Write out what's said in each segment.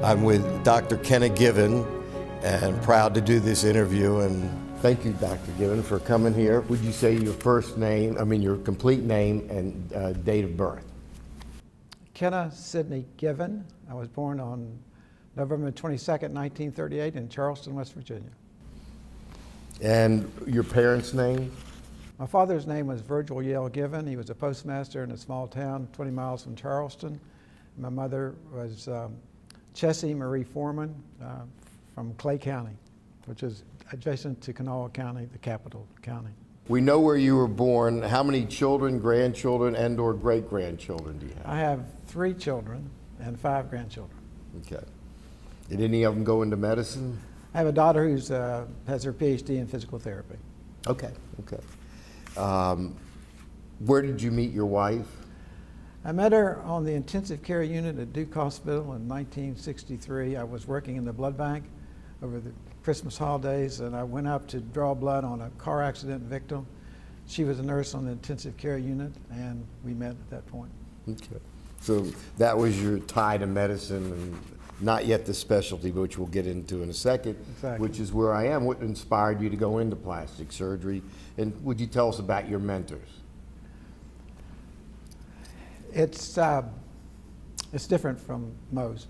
I'm with Dr. Kenna Given and proud to do this interview. And thank you, Dr. Given, for coming here. Would you say your first name, your complete name and date of birth? Kenna Sidney Given. I was born on November 22nd, 1938 in Charleston, West Virginia. And your parents' name? My father's name was Virgil Yale Given. He was a postmaster in a small town 20 miles from Charleston. My mother was Chessie Marie Foreman from Clay County, which is adjacent to Kanawha County, the capital county. We know where you were born. How many children, grandchildren, and/or great-grandchildren do you have? I have 3 children and 5 grandchildren. Okay. Did any of them go into medicine? I have a daughter who has her PhD in physical therapy. Okay. Where did you meet your wife? I met her on the intensive care unit at Duke Hospital in 1963. I was working in the blood bank over the Christmas holidays, and I went up to draw blood on a car accident victim. She was a nurse on the intensive care unit, and we met at that point. Okay. So that was your tie to medicine, and not yet the specialty, which we'll get into in a second, Exactly. Which is where I am. What inspired you to go into plastic surgery? And would you tell us about your mentors? It's different from most.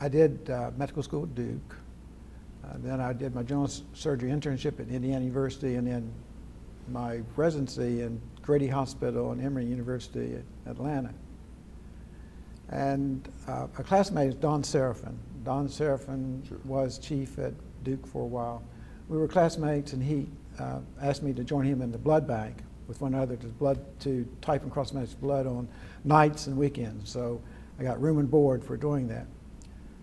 I did medical school at Duke. Then I did my general surgery internship at Indiana University, and then my residency in Grady Hospital and Emory University at Atlanta. And a classmate is Don Serafin. Don Serafin was chief at Duke for a while. We were classmates, and he asked me to join him in the blood bank with one another to type and cross-match blood on nights and weekends. So I got room and board for doing that.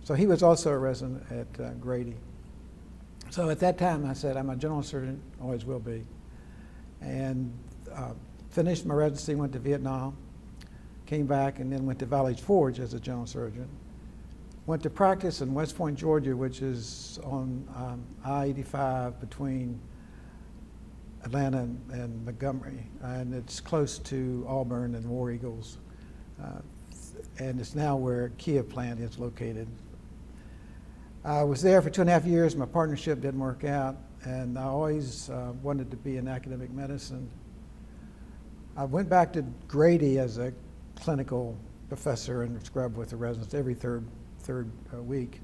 So he was also a resident at Grady. So at that time I said, I'm a general surgeon, always will be. And finished my residency, went to Vietnam, came back, and then went to Valley Forge as a general surgeon. Went to practice in West Point, Georgia, which is on I-85 between Atlanta and Montgomery, and it's close to Auburn and War Eagles, and it's now where Kia plant is located. I was there for 2.5 years. My partnership didn't work out, and I always wanted to be in academic medicine. I went back to Grady as a clinical professor and scrub with the residents every third week.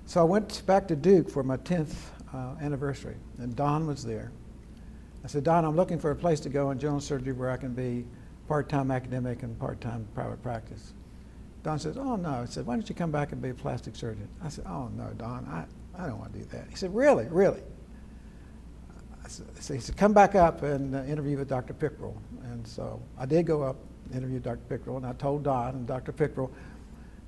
So I went back to Duke for my 10th anniversary, and Don was there. I said, Don, I'm looking for a place to go in general surgery where I can be part-time academic and part-time private practice. Don says, oh no. I said, why don't you come back and be a plastic surgeon? I said, oh no, Don, I don't want to do that. He said, really? So he said, come back up and interview with Dr. Pickrell. And so I did go up and interview Dr. Pickrell, and I told Don and Dr. Pickrell,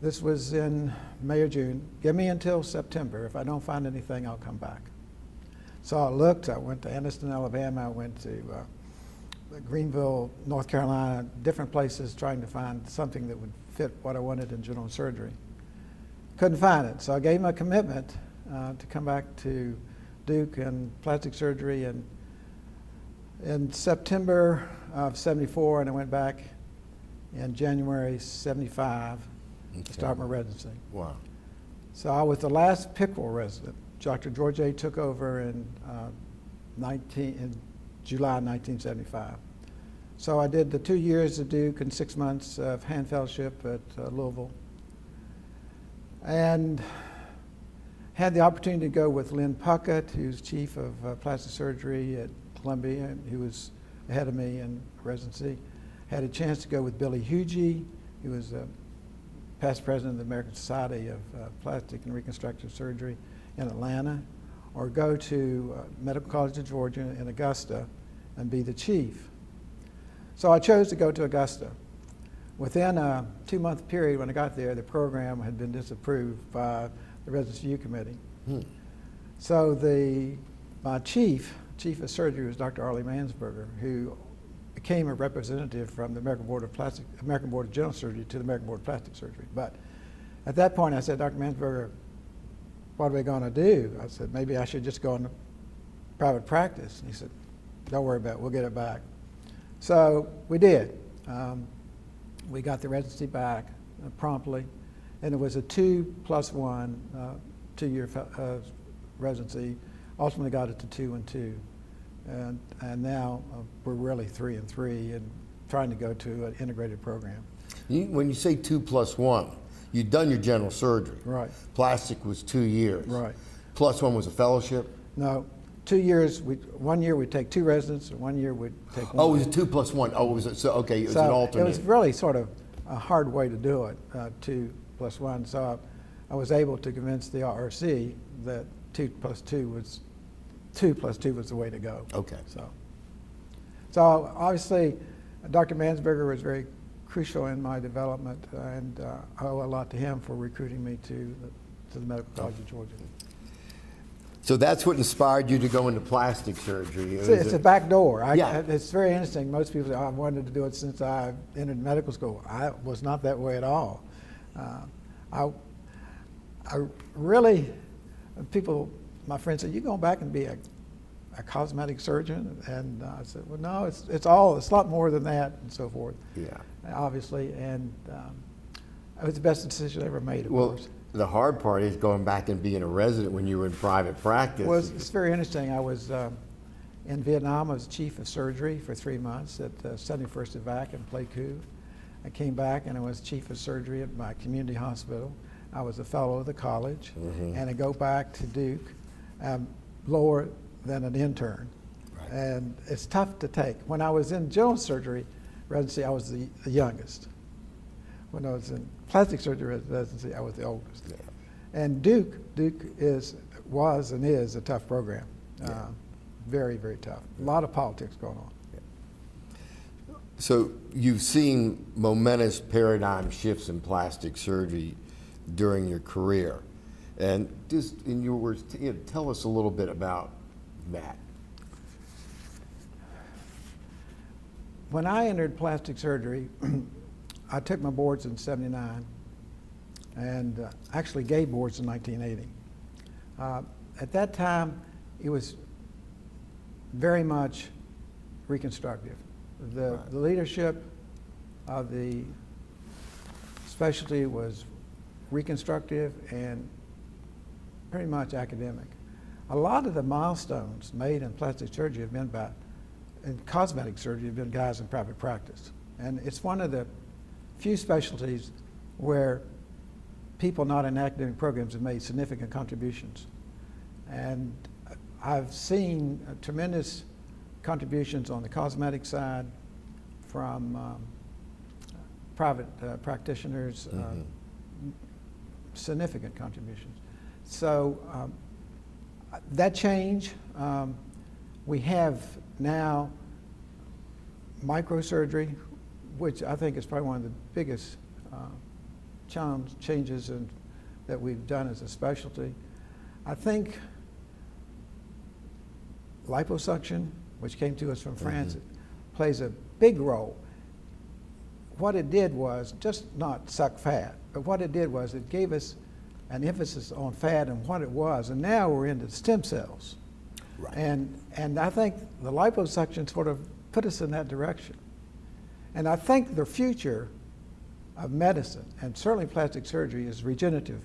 this was in May or June, give me until September. If I don't find anything, I'll come back. So I looked, I went to Anniston, Alabama, I went to Greenville, North Carolina, different places trying to find something that would fit what I wanted in general surgery. Couldn't find it, so I gave him a commitment to come back to Duke and plastic surgery, and in September of '74, and I went back in January '75 to start my residency. Wow. So I was the last Pickrell resident. Dr. George A. took over in July 1975. So I did the 2 years at Duke and 6 months of hand fellowship at Louisville, and had the opportunity to go with Lynn Puckett, who's chief of plastic surgery at Columbia, and who was ahead of me in residency. Had a chance to go with Billy Hugie, who was past president of the American Society of Plastic and Reconstructive Surgery in Atlanta, or go to Medical College of Georgia in Augusta and be the chief. So I chose to go to Augusta. Within a 2-month period when I got there, the program had been disapproved by the Residency Review Committee. So my chief of surgery was Dr. Arlie Mansberger, who became a representative from the American Board of General Surgery to the American Board of Plastic Surgery. But at that point I said, Dr. Mansberger, what are we going to do? I said, maybe I should just go into private practice. And he said, don't worry about it, we'll get it back. So we did. We got the residency back promptly, And it was a 2+1 2-year residency. Ultimately got it to 2 and 2. And now we're really 3 and 3 and trying to go to an integrated program. When you say 2+1, you'd done your general surgery. Right. Plastic was 2 years. Right. +1 was a fellowship? No, 2 years, 1 year we'd take 2 residents, and 1 year we'd take 1. Oh, it was a 2+1. Oh, it was, so, okay, it was an alternate. It was really sort of a hard way to do it, 2+1. So I was able to convince the RRC that 2+2 was the way to go. Okay. So obviously, Dr. Mansberger was very crucial in my development, and I owe a lot to him for recruiting me to the Medical College of Georgia. So that's what inspired you to go into plastic surgery? It's a back door. Yeah. It's very interesting. Most people say, oh, I've wanted to do it since I entered medical school. I was not that way at all. I really, my friends said, you going back and be a cosmetic surgeon? And I said, well, no, it's a lot more than that, and so forth. Yeah. Obviously, and it was the best decision I ever made, of course. The hard part is going back and being a resident when you were in private practice. Well, it's very interesting. I was in Vietnam. I was chief of surgery for 3 months at 71st Evac in Pleiku. I came back and I was chief of surgery at my community hospital. I was a fellow of the college, and I go back to Duke, lower than an intern. Right. And it's tough to take. When I was in general surgery residency, I was the youngest. When I was in plastic surgery residency, I was the oldest. Yeah. And Duke was and is a tough program. Yeah. Very, very tough. A lot of politics going on. Yeah. So you've seen momentous paradigm shifts in plastic surgery during your career. And just in your words, tell us a little bit about that. When I entered plastic surgery, I took my boards in '79 and actually gave boards in 1980. At that time, it was very much reconstructive. The leadership of the specialty was reconstructive and pretty much academic. A lot of the milestones made in plastic surgery have been in cosmetic surgery have been guys in private practice. And it's one of the few specialties where people not in academic programs have made significant contributions. And I've seen tremendous contributions on the cosmetic side from private practitioners, significant contributions. So that change, we have now microsurgery, which I think is probably one of the biggest changes that we've done as a specialty. I think liposuction, which came to us from France, plays a big role. What it did was just not suck fat, but what it did was it gave us an emphasis on fat and what it was, and now we're into stem cells. Right. And I think the liposuction sort of put us in that direction. And I think the future of medicine, and certainly plastic surgery, is regenerative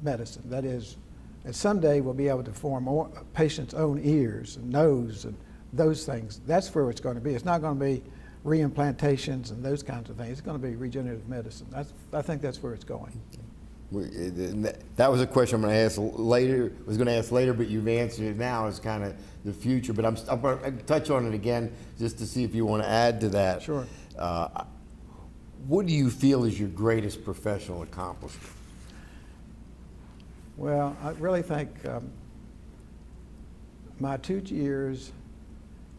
medicine. That is, and someday we'll be able to form a patient's own ears and nose and those things. That's where it's going to be. It's not going to be reimplantations and those kinds of things. It's going to be regenerative medicine. I think that's where it's going. That was a question I'm going to ask later. But you've answered it now as kind of the future. But I'm going to touch on it again just to see if you want to add to that. Sure. What do you feel is your greatest professional accomplishment? Well, I really think my 2 years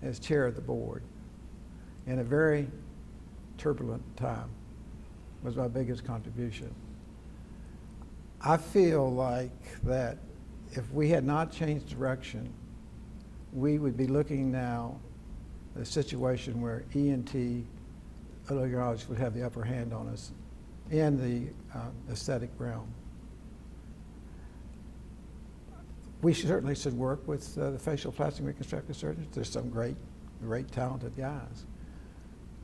as chair of the board in a very turbulent time was my biggest contribution. I feel like that if we had not changed direction, we would be looking now at a situation where ENT otolaryngologists would have the upper hand on us in the aesthetic realm. We certainly should work with the facial plastic reconstructive surgeons. There's some great talented guys.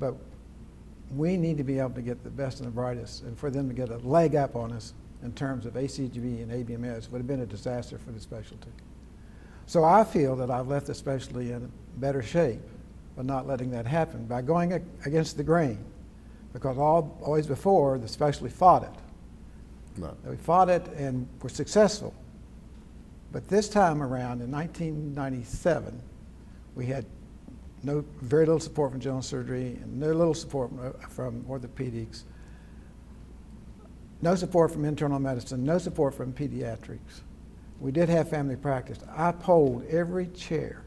But we need to be able to get the best and the brightest, and for them to get a leg up on us in terms of ACGV and ABMS would have been a disaster for the specialty. So I feel that I've left the specialty in better shape by not letting that happen, by going against the grain, because always before, the specialty fought it. Right. We fought it and were successful. But this time around, in 1997, we had very little support from general surgery and no little support from orthopedics, no support from internal medicine, no support from pediatrics. We did have family practice. I polled every chair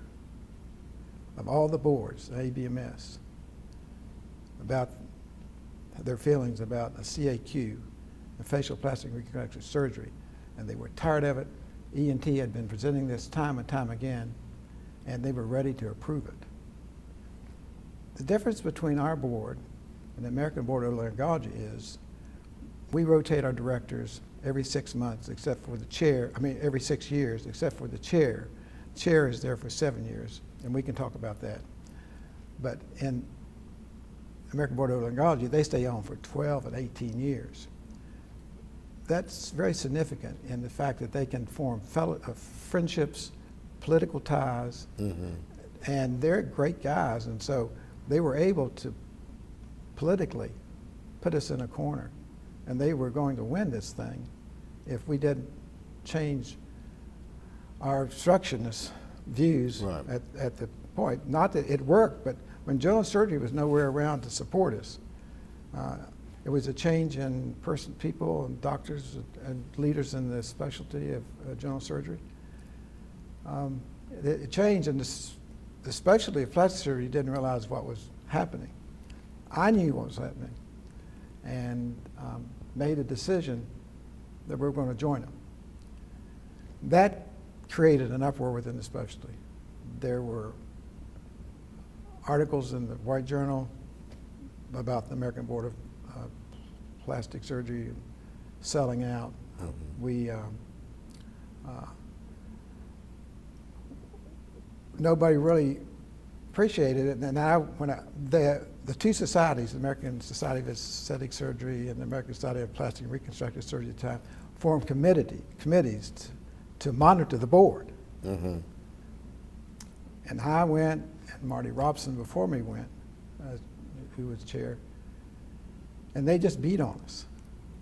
of all the boards, ABMS, about their feelings about a CAQ, a facial plastic reconstructive surgery, and they were tired of it. ENT had been presenting this time and time again, and they were ready to approve it. The difference between our board and the American Board of Otolaryngology is we rotate our directors every 6 months, except for the chair, every 6 years, except for the chair. The chair is there for 7 years, and we can talk about that. But in American Board of Otolaryngology, they stay on for 12 and 18 years. That's very significant in the fact that they can form friendships, political ties, and they're great guys, and so they were able to politically put us in a corner, and they were going to win this thing if we didn't change our obstructionist views at the point. Not that it worked, but when general surgery was nowhere around to support us, it was a change in people and doctors and leaders in the specialty of general surgery. It changed, and the specialty of plastic surgery didn't realize what was happening. I knew what was happening, and made a decision that we were going to join them. That created an uproar within the specialty. There were articles in the White Journal about the American Board of Plastic Surgery selling out. We nobody really appreciated it. And the two societies, the American Society of Aesthetic Surgery and the American Society of Plastic and Reconstructive Surgery at the time, formed committees to monitor the board. And I went, and Marty Robson before me went, who was chair, and they just beat on us.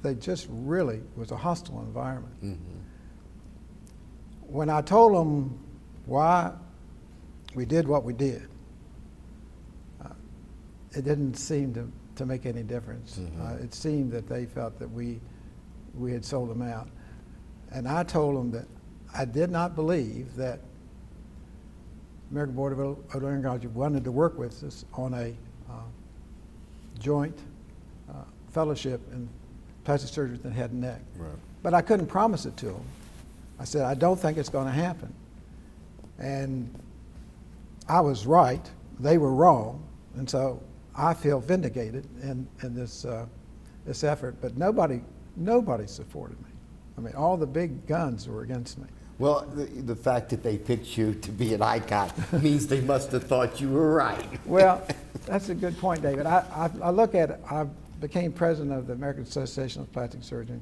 They just really was a hostile environment. When I told them why we did what we did, it didn't seem to make any difference. It seemed that they felt that we had sold them out. And I told them that I did not believe that American Board of Otolaryngology wanted to work with us on a joint fellowship in plastic surgery and head and neck. But I couldn't promise it to them. I said, I don't think it's going to happen. And I was right, they were wrong, and so I feel vindicated in this effort, but nobody supported me. All the big guns were against me. Well, the fact that they picked you to be an icon means they must have thought you were right. Well, that's a good point, David. I look at it, I became president of the American Association of Plastic Surgeons,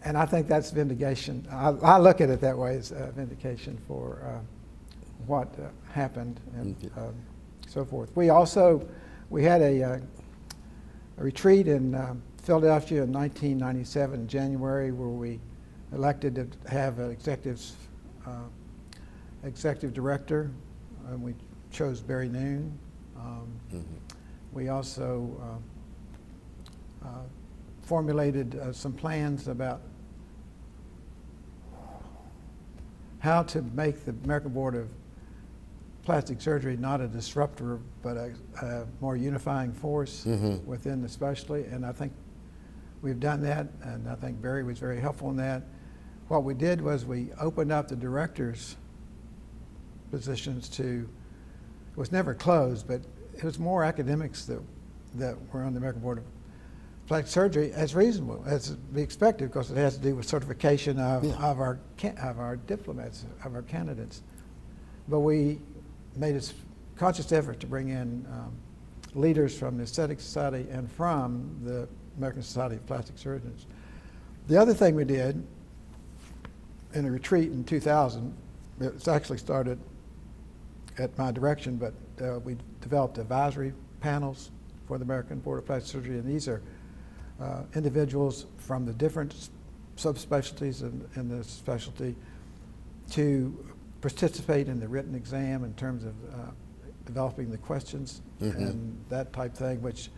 and I think that's vindication. I look at it that way, as vindication for what happened and so forth. We had a retreat in Philadelphia in 1997 in January, where we elected to have an executive director, and we chose Barry Noon. We also formulated some plans about how to make the American Board of Plastic Surgery not a disruptor, but a more unifying force within the specialty, and I think we've done that, and I think Barry was very helpful in that. What we did was we opened up the directors' positions to, it was never closed, but it was more academics that were on the American Board of Plastic Surgery, as reasonable, as be expected, because it has to do with certification of our diplomats, of our candidates. But we made a conscious effort to bring in leaders from the Aesthetic Society and from the American Society of Plastic Surgeons. The other thing we did in a retreat in 2000, it's actually started at my direction, but we developed advisory panels for the American Board of Plastic Surgery, and these are individuals from the different subspecialties in the specialty to participate in the written exam in terms of developing the questions and that type thing, which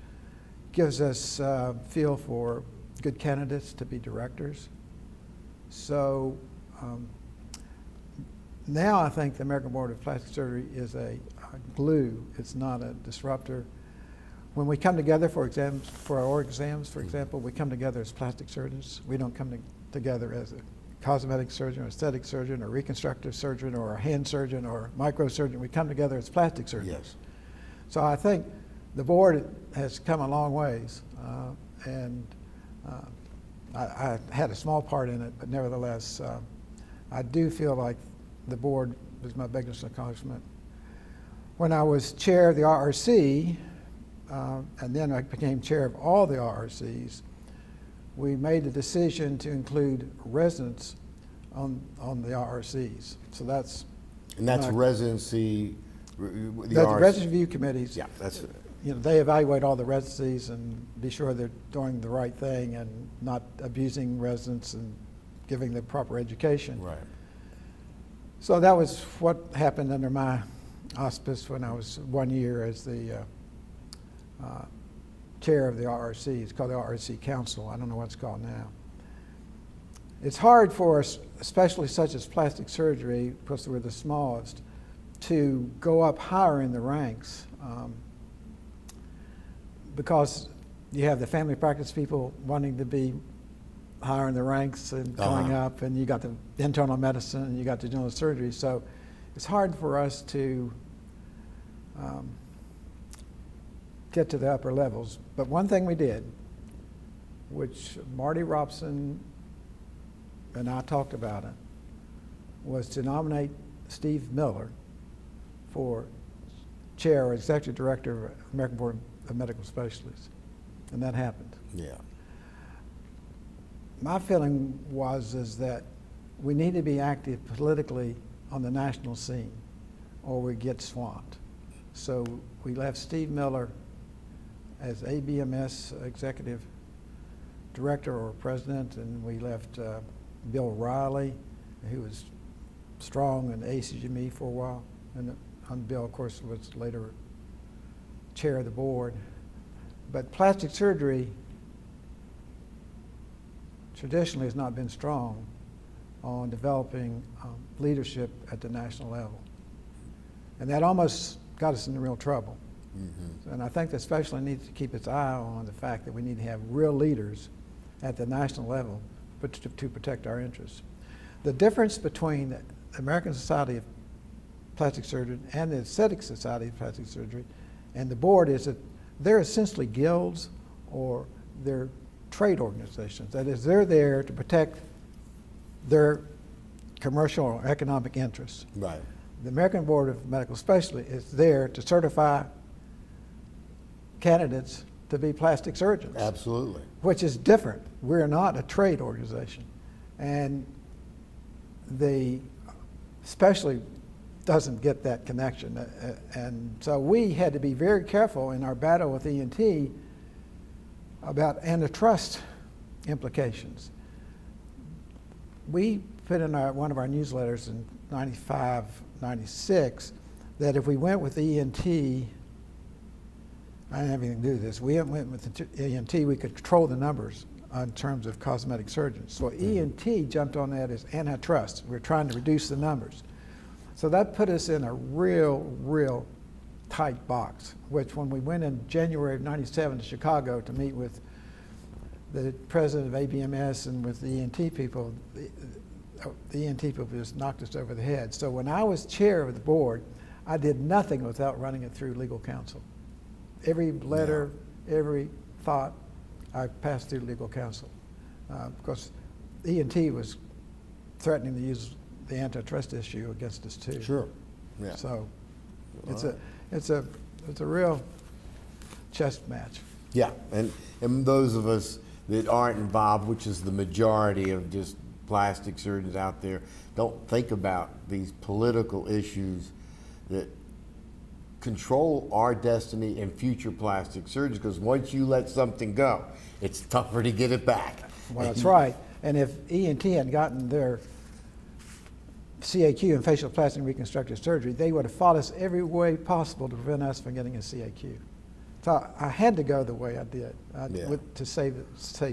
gives us feel for good candidates to be directors. So now I think the American Board of Plastic Surgery is a glue. It's not a disruptor. When we come together for exams, for our oral exams, for example, we come together as plastic surgeons. We don't come together as a cosmetic surgeon or aesthetic surgeon or reconstructive surgeon or a hand surgeon or microsurgeon. We come together as plastic surgeons. Yes. So I think the board has come a long ways, and I had a small part in it, but nevertheless, I do feel like the board was my biggest accomplishment. When I was chair of the RRC, and then I became chair of all the RRCs, we made the decision to include residents on the RRCs. So that's... And that's residency... The residency review committees. Yeah, that's... They evaluate all the residencies and be sure they're doing the right thing and not abusing residents and giving the proper education. Right. So that was what happened under my auspice when I was 1 year as the chair of the RRC. It's called the RRC Council. I don't know what it's called now. It's hard for us, especially such as plastic surgery, because we're the smallest, to go up higher in the ranks. Because you have the family practice people wanting to be higher in the ranks and going up, and you got the internal medicine and you got the general surgery. So it's hard for us to get to the upper levels. But one thing we did, which Marty Robson and I talked about it, was to nominate Steve Miller for chair or executive director of American Board of Medical Specialists, and that happened. Yeah. My feeling is that we need to be active politically on the national scene, or we get swamped. So we left Steve Miller as ABMS executive director or president, and we left Bill Riley, who was strong in ACGME for a while, and Bill, of course, was later chair of the board. But plastic surgery traditionally has not been strong on developing leadership at the national level. And that almost got us into real trouble. Mm-hmm. And I think the specialty needs to keep its eye on the fact that we need to have real leaders at the national level but to protect our interests. The difference between the American Society of Plastic Surgery and the Aesthetic Society of Plastic Surgery and the board is that they're essentially guilds or they're trade organizations. That is, they're there to protect their commercial or economic interests. Right. The American Board of Medical Specialists is there to certify candidates to be plastic surgeons. Absolutely. Which is different. We're not a trade organization. And the specialty doesn't get that connection. And so we had to be very careful in our battle with ENT about antitrust implications. We put in one of our newsletters in 95, 96 that if we went with ENT, I didn't have anything to do with this, we went with ENT, we could control the numbers in terms of cosmetic surgeons. So ENT jumped on that as antitrust. We're trying to reduce the numbers. So that put us in a real tight box, which when we went in January of 97 to Chicago to meet with the president of ABMS and with the ENT people, the ENT people just knocked us over the head. So when I was chair of the board, I did nothing without running it through legal counsel. Every letter, every thought, I passed through legal counsel. Because ENT was threatening to use the antitrust issue against us too. Sure. Yeah. So it's a real chest match. Yeah, and those of us that aren't involved, which is the majority of just plastic surgeons out there, don't think about these political issues that control our destiny and future plastic surgeons, because once you let something go, it's tougher to get it back. Well, that's right. And if ENT had gotten their CAQ in facial plastic reconstructive surgery, they would have fought us every way possible to prevent us from getting a CAQ. So I had to go the way I did to save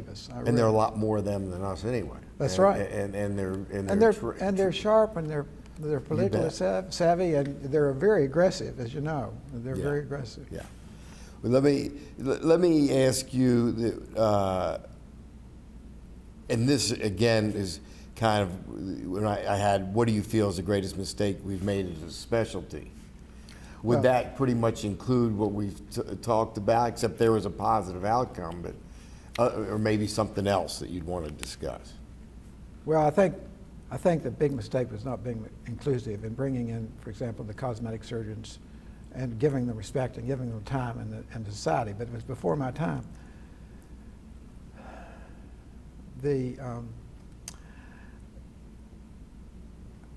us. And there are a lot more of them than us anyway. That's right. And they're sharp, and they're politically savvy, and they're very aggressive, as you know. They're very aggressive. Yeah. Well, let me ask you, and this again is kind of when I had, what do you feel is the greatest mistake we've made as a specialty? Would that pretty much include what we've talked about, except there was a positive outcome, but or maybe something else that you'd want to discuss? Well, I think the big mistake was not being inclusive in bringing in, for example, the cosmetic surgeons and giving them respect and giving them time in the society. But it was before my time.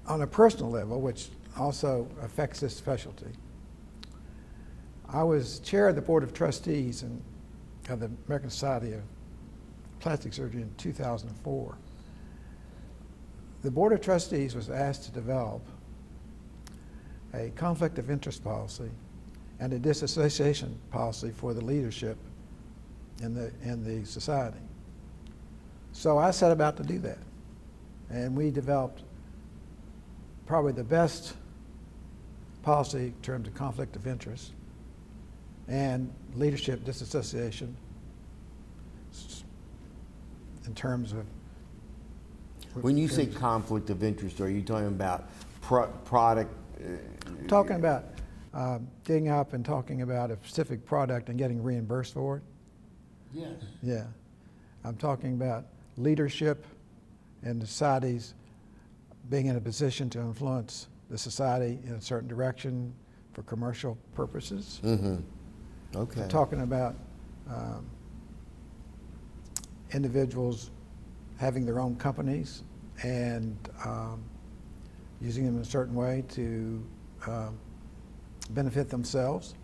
On a personal level, which also affects this specialty, I was chair of the Board of Trustees of the American Society of Plastic Surgery in 2004. The Board of Trustees was asked to develop a conflict of interest policy and a disassociation policy for the leadership in the society. So I set about to do that, and we developed probably the best policy in terms of conflict of interest and leadership disassociation in terms of. When you say conflict of interest, are you talking about product? Talking about getting up and talking about a specific product and getting reimbursed for it. Yes. Yeah. I'm talking about leadership and societies being in a position to influence the society in a certain direction for commercial purposes. Mm-hmm. Okay. I'm talking about individuals having their own companies and using them in a certain way to benefit themselves.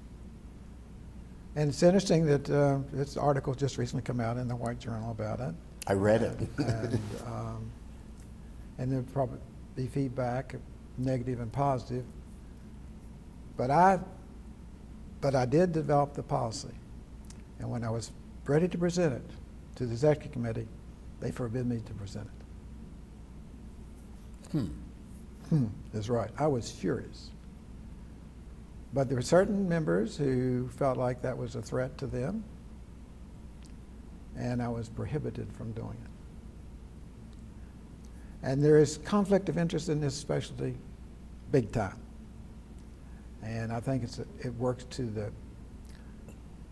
And it's interesting that this article just recently come out in the White Journal about it. I read it. And there'll probably be feedback, negative and positive. But I did develop the policy. And when I was ready to present it to the executive committee, they forbid me to present it. That's right. I was furious. But there were certain members who felt like that was a threat to them, and I was prohibited from doing it. And there is conflict of interest in this specialty, big time. And I think it works to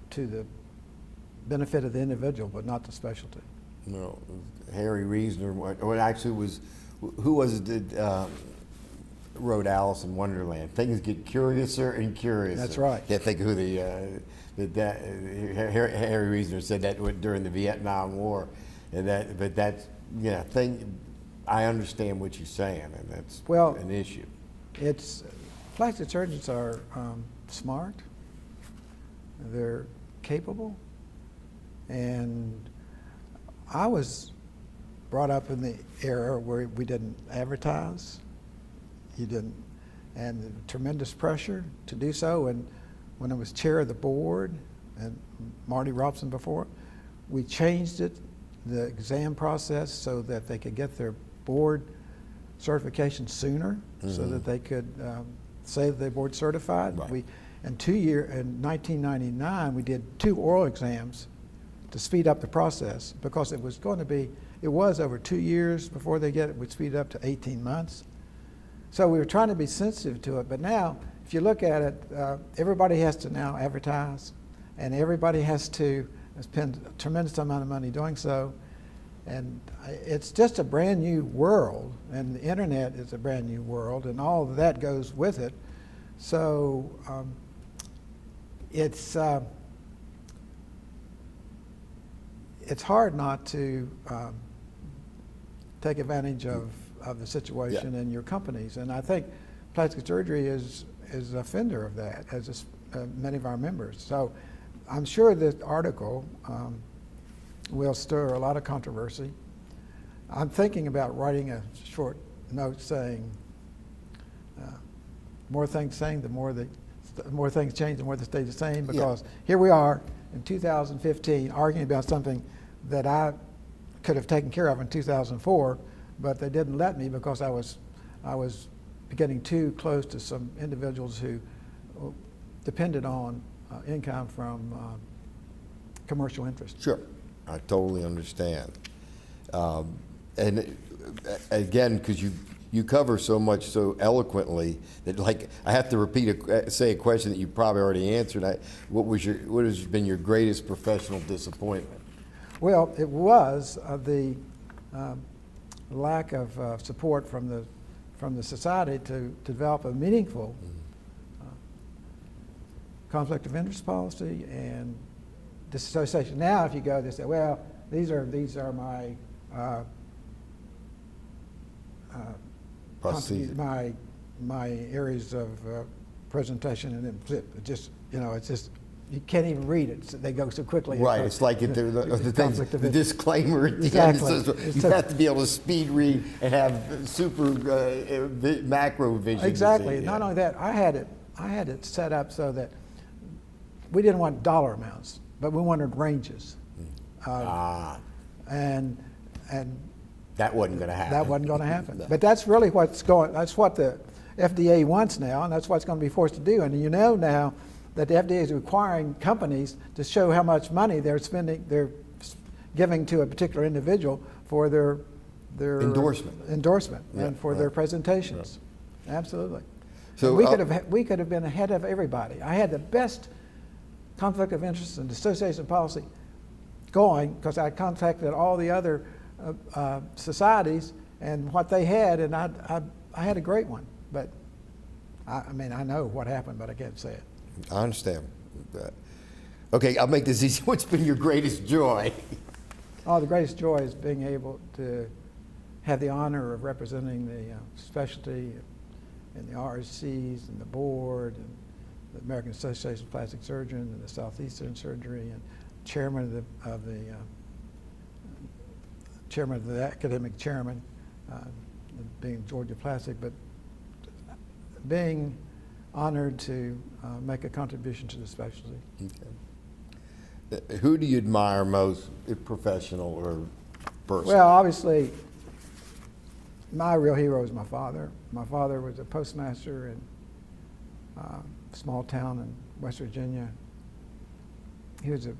the benefit of the individual, but not the specialty. No, Harry Reasoner, or actually was, who was it that wrote Alice in Wonderland? Things get curiouser and curiouser. That's right. Can't think of who Harry Reasoner said that during the Vietnam War, and but that's I understand what you're saying, and that's an issue. Plastic surgeons are smart, they're capable, and I was brought up in the era where we didn't advertise, and the tremendous pressure to do so. And when I was chair of the board, and Marty Robson before, we changed the exam process so that they could get their board certification sooner, so that they could say that they're board certified. Right. In 1999, we did 2 oral exams to speed up the process, because it was over 2 years before they get it. We'd speed it up to 18 months. So we were trying to be sensitive to it. But now, if you look at it, everybody has to now advertise, and everybody has to spend a tremendous amount of money doing so. And it's just a brand new world, and the internet is a brand new world, and all of that goes with it. So it's it's hard not to take advantage of the situation in your companies. And I think plastic surgery is a offender of that, as is, many of our members. So I'm sure this article will stir a lot of controversy. I'm thinking about writing a short note saying, more things saying, the more things change, the more they stay the same, because here we are in 2015 arguing about something that I could have taken care of in 2004, but they didn't let me because I was getting too close to some individuals who depended on income from commercial interest. Sure, I totally understand. And again, because you cover so much so eloquently that, like, I have to say a question that you probably already answered. What has been your greatest professional disappointment? Well, it was the lack of support from the society to develop a meaningful conflict of interest policy and disassociation. Now, if you go, they say, well, these are my my areas of presentation, and then flip. It just, it's just, you can't even read it. So they go so quickly. Right. It's like the disclaimer at the exactly. end says you have to be able to speed read and have super macro vision. Exactly. Not only that, I had it set up so that we didn't want dollar amounts, but we wanted ranges. And that wasn't going to happen. That wasn't going to happen. No. But that's really that's what the FDA wants now, and that's what it's going to be forced to do. And now that the FDA is requiring companies to show how much money they're giving to a particular individual for their endorsement and for their presentations. Right. Absolutely. So we could have been ahead of everybody. I had the best conflict of interest and dissociation policy going because I contacted all the other societies and what they had, and I had a great one. But I know what happened, but I can't say it. I understand. Okay, I'll make this easy. What's been your greatest joy? Oh, the greatest joy is being able to have the honor of representing the specialty and the RSCs and the board and the American Association of Plastic Surgeons and the Southeastern Surgery and chairman of the academic chairman, being Georgia Plastic, but being honored to make a contribution to the specialty. Okay. Who do you admire most, professional or personal? Well, obviously, my real hero is my father. My father was a postmaster in a small town in West Virginia. He was a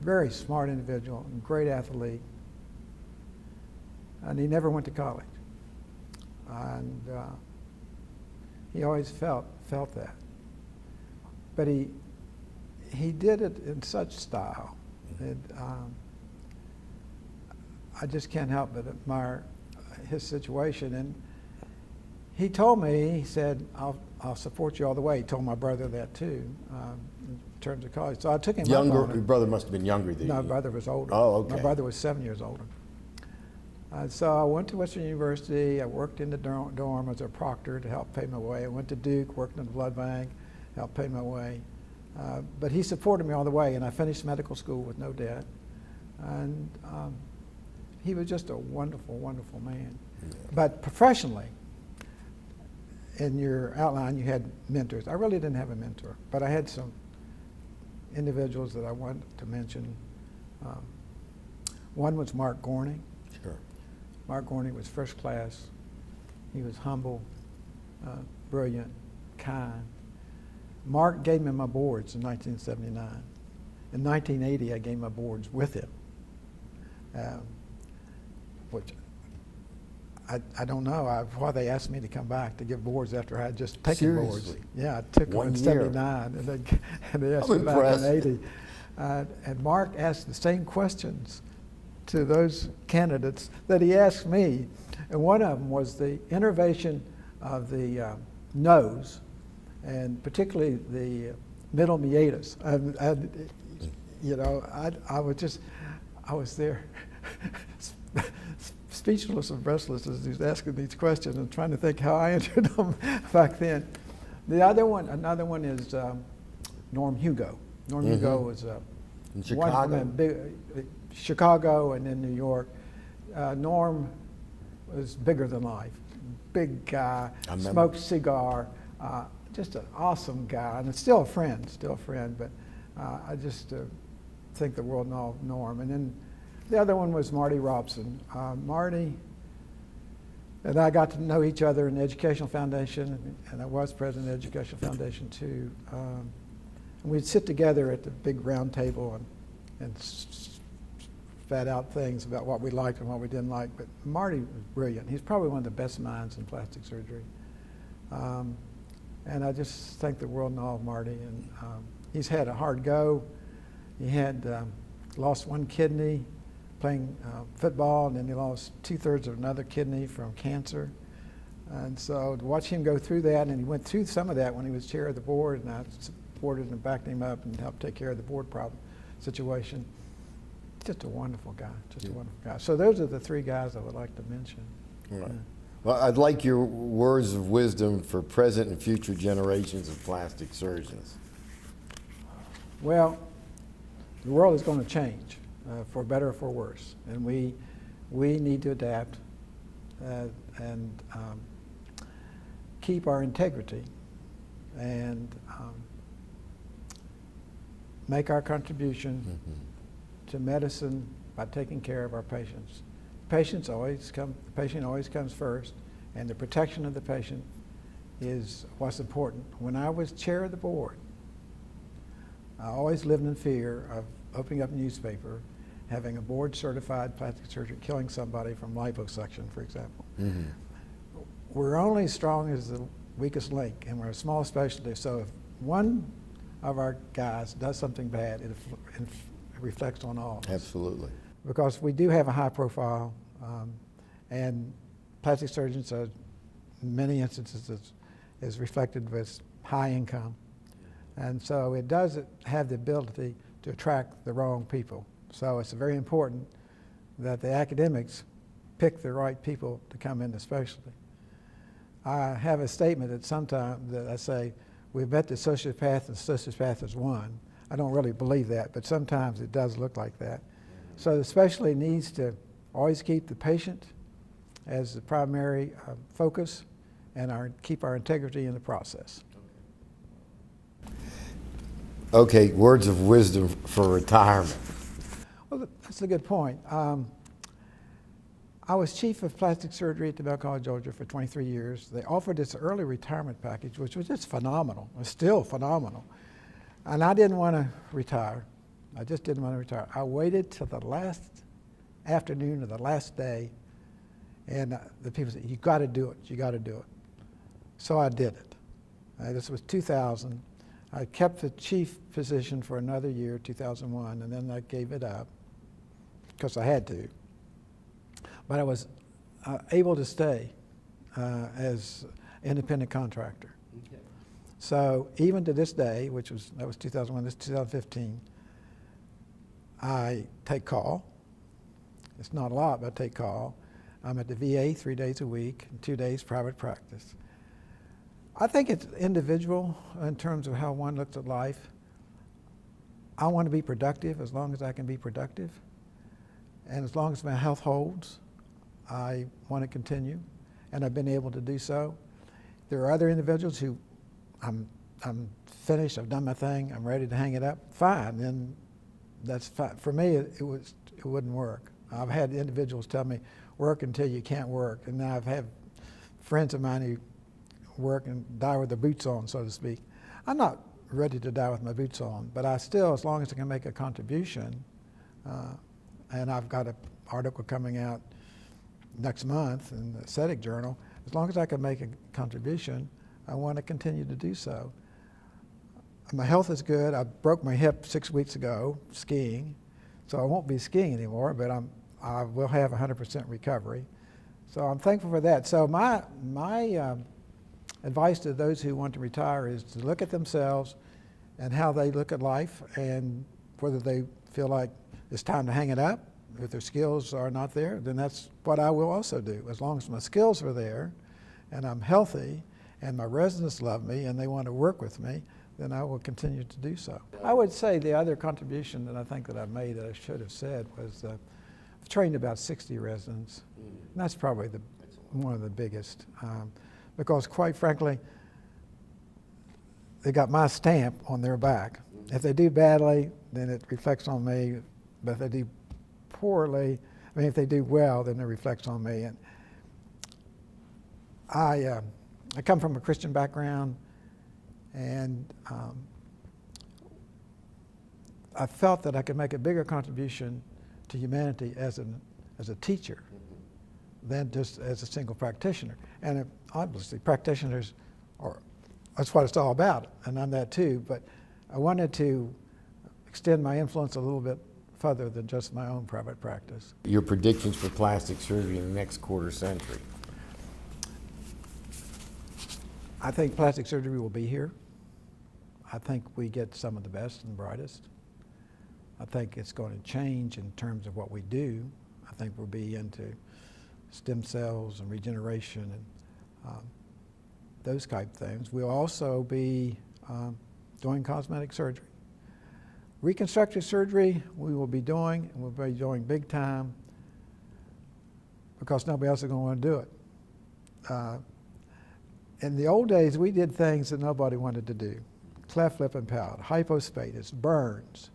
very smart individual, and great athlete, and he never went to college. And he always felt that. But he did it in such style that I just can't help but admire his situation. And he told me, he said, I'll support you all the way. He told my brother that too, in terms of college. So I took him Younger, up on it. your brother must have been younger than you. No, my brother was older. Oh, okay. My brother was 7 years older. So I went to Western University. I worked in the dorm as a proctor to help pay my way. I went to Duke, worked in the blood bank, helped pay my way. But he supported me all the way, and I finished medical school with no debt. And he was just a wonderful, wonderful man. Yeah. But professionally, in your outline, you had mentors. I really didn't have a mentor, but I had some individuals that I wanted to mention. One was Mark Gorney. Sure. Mark Gorney was first class. He was humble, brilliant, kind. Mark gave me my boards in 1979. In 1980, I gave my boards with him, which I don't know why they asked me to come back to give boards after I had just taken boards. Yeah, I took them in 79, and they asked me back in 80. And Mark asked the same questions to those candidates that he asked me. And one of them was the innervation of the nose, and particularly the middle meatus. I was there, speechless and breathless as he's asking these questions and trying to think how I answered them back then. Another one is Norm Hugo. Norm Hugo was in Chicago. Chicago and then New York. Norm was bigger than life. Big guy, smoked cigar, just an awesome guy, and still a friend, but I just think the world of Norm. And then the other one was Marty Robson. Marty and I got to know each other in the Educational Foundation, and I was president of the Educational Foundation too. And we'd sit together at the big round table and spat out things about what we liked and what we didn't like. But Marty was brilliant. He's probably one of the best minds in plastic surgery. And I just think the world and all of Marty. And he's had a hard go. He had lost one kidney playing football, and then he lost 2/3 of another kidney from cancer. And so to watch him go through that, and he went through some of that when he was chair of the board, and I supported and backed him up and helped take care of the board problem situation. Just a wonderful guy, a wonderful guy. So those are the three guys I would like to mention. Right. Yeah. Well, I'd like your words of wisdom for present and future generations of plastic surgeons. Well, the world is going to change, for better or for worse, and we need to adapt and keep our integrity and make our contribution to medicine by taking care of our patients. The patient always comes first, and the protection of the patient is what's important. When I was chair of the board, I always lived in fear of opening up a newspaper, having a board-certified plastic surgeon killing somebody from liposuction, for example. We're only as strong as the weakest link, and we're a small specialty, so if one of our guys does something bad, it reflects on all of us. Absolutely. Because we do have a high profile, and plastic surgeons are, in many instances, is reflected with high income. And so it does have the ability to attract the wrong people. So it's very important that the academics pick the right people to come into specialty. I have a statement that sometimes that I say, we've met the sociopath and sociopath is one. I don't really believe that, but sometimes it does look like that. So the specialty needs to always keep the patient as the primary focus and keep our integrity in the process. Okay, words of wisdom for retirement. Well, that's a good point. I was chief of plastic surgery at the Medical College, Georgia for 23 years. They offered this early retirement package, which was just phenomenal. It was still phenomenal. And I didn't want to retire. I just didn't want to retire. I waited till the last afternoon of the last day, and the people said, you got to do it, you got to do it. So I did it. This was 2000. I kept the chief position for another year, 2001, and then I gave it up because I had to. But I was able to stay as independent contractor. Okay. So even to this day, that was 2001, this is 2015, I take call. It's not a lot, but I take call. I'm at the VA 3 days a week, and 2 days private practice. I think it's individual in terms of how one looks at life. I want to be productive as long as I can be productive. And as long as my health holds, I want to continue. And I've been able to do so. There are other individuals who, I'm finished, I've done my thing, I'm ready to hang it up. Fine, then that's fine. For me, it wouldn't work. I've had individuals tell me, work until you can't work. And now I've had friends of mine who work and die with their boots on, so to speak. I'm not ready to die with my boots on, but I still, as long as I can make a contribution, and I've got an article coming out next month in the Aesthetic Journal, as long as I can make a contribution, I want to continue to do so. My health is good. I broke my hip 6 weeks ago skiing, so I won't be skiing anymore, but I will have 100% recovery. So I'm thankful for that. So my advice to those who want to retire is to look at themselves and how they look at life and whether they feel like it's time to hang it up If their skills are not there, then that's what I will also do. As long as my skills are there and I'm healthy and my residents love me and they want to work with me, then I will continue to do so. I would say the other contribution that I think that I've made that I should have said was I've trained about 60 residents. And that's probably one of the biggest, because quite frankly, they got my stamp on their back. If they do badly, then it reflects on me. But if they do poorly, if they do well, then it reflects on me. And I come from a Christian background, and I felt that I could make a bigger contribution to humanity as a teacher than just as a single practitioner. And obviously, practitioners that's what it's all about, and I'm that too. But I wanted to extend my influence a little bit further than just my own private practice. Your predictions for plastic surgery in the next quarter century? I think plastic surgery will be here. I think we get some of the best and brightest. I think it's going to change in terms of what we do. I think we'll be into stem cells and regeneration and those type of things. We'll also be doing cosmetic surgery. Reconstructive surgery we will be doing, and we'll be doing big time because nobody else is going to want to do it. In the old days, we did things that nobody wanted to do. Cleft lip and palate, hypospatus, burns.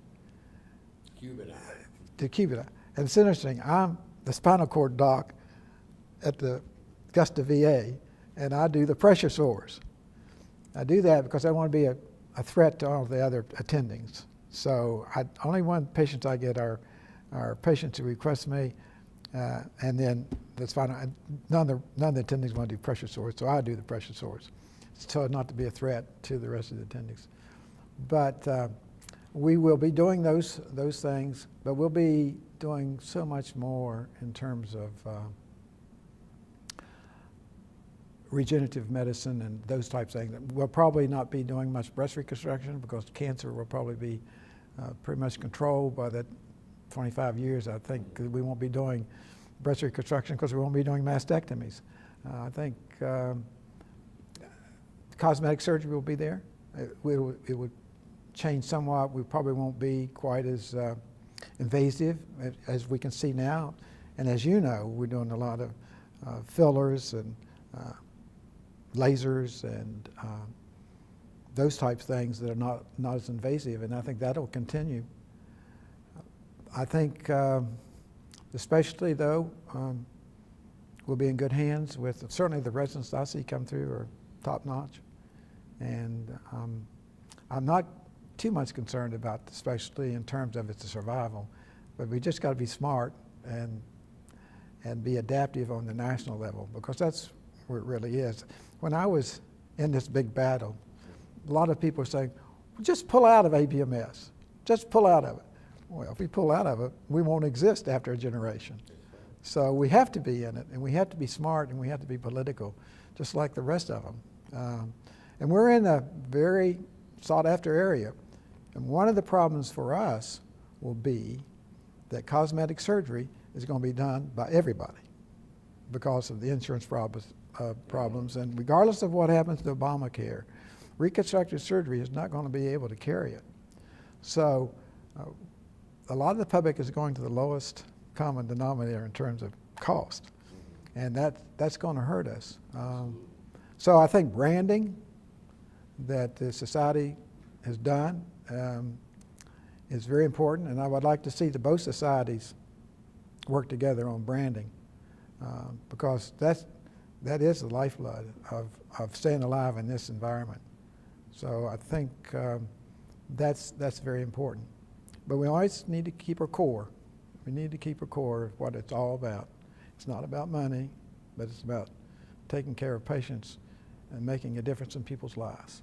Decubita. And it's interesting, I'm the spinal cord doc at the Augusta VA, and I do the pressure sores. I do that because I want to be a threat to all the other attendings. So only one patients I get are patients who request me, and then that's fine. None of the attendings want to do pressure sores, so I do the pressure sores, so not to be a threat to the rest of the attendings. But we will be doing those things, but we'll be doing so much more in terms of regenerative medicine and those types of things. We'll probably not be doing much breast reconstruction because cancer will probably be pretty much controlled by that 25 years. I think we won't be doing breast reconstruction because we won't be doing mastectomies. I think cosmetic surgery will be there. It would change somewhat. We probably won't be quite as invasive as we can see now. And as you know, we're doing a lot of fillers and lasers and those types of things that are not as invasive, and I think that'll continue. I think the specialty, though, will be in good hands with certainly the residents I see come through are top-notch, and I'm not too much concerned about the specialty in terms of its survival, but we just got to be smart and be adaptive on the national level, because that's where it really is. When I was in this big battle, a lot of people are saying, well, just pull out of ABMS. Just pull out of it. Well, if we pull out of it, we won't exist after a generation. So we have to be in it, and we have to be smart, and we have to be political, just like the rest of them. And we're in a very sought-after area. And one of the problems for us will be that cosmetic surgery is going to be done by everybody because of the insurance problems. And regardless of what happens to Obamacare, reconstructive surgery is not going to be able to carry it. So a lot of the public is going to the lowest common denominator in terms of cost, and that's going to hurt us. So I think branding that the society has done is very important, and I would like to see both societies work together on branding because that is the lifeblood of staying alive in this environment. So I think that's very important. But we always need to keep our core. We need to keep our core of what it's all about. It's not about money, but it's about taking care of patients and making a difference in people's lives.